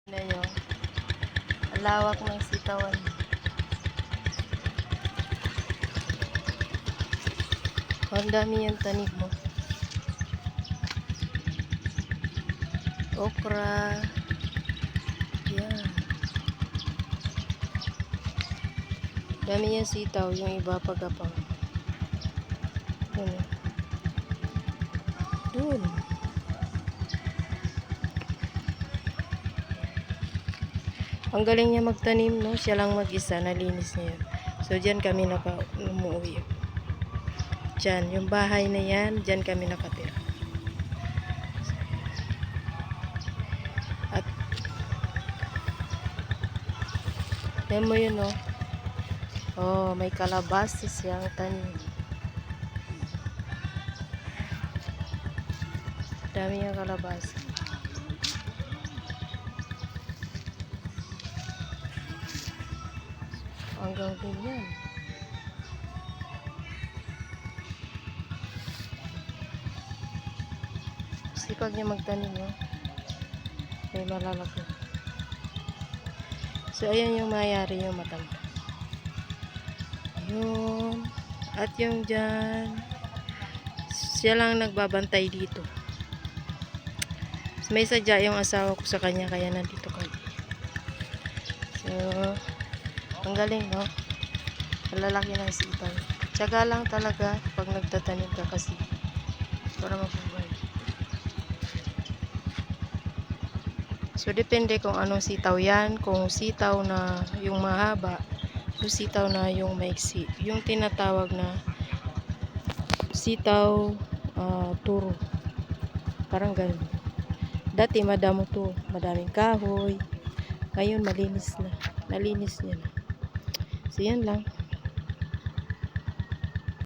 Na yun, ang lawak ng sitawan. Ang dami yung tanim mo. Okra. Yan. Dami yung sitaw, yung iba pagapang. Dun. Dun. Ang galing niya magtanim, no? Siya lang mag-isa, nalinis niya yun. So, dyan kami umuwi. Dyan, yung bahay na yan, dyan kami nakatira. At, yan mo yun, no? Oh, may kalabasa siyang tanim. Dami yung kalabasa. Hanggang din yan. Sipag niya magtanim, no? May malalaki. So, ayan yung mayari yung matanda. Yun. At yung dyan, siya lang nagbabantay dito. So, may sadya yung asawa ko sa kanya, kaya nandito kami. So, ang galing, no? Malalaki ng sitaw. Tiyaga lang talaga pag nagtatanim ka kasi para mabuhay. So, depende kung anong sitaw yan. Kung sitaw na yung mahaba, yung sitaw na yung maiksi. Yung tinatawag na sitaw turo. Parang ganun. Dati madamo to. Madaming kahoy. Ngayon malinis na. Nalinis niya na. So, yan lang.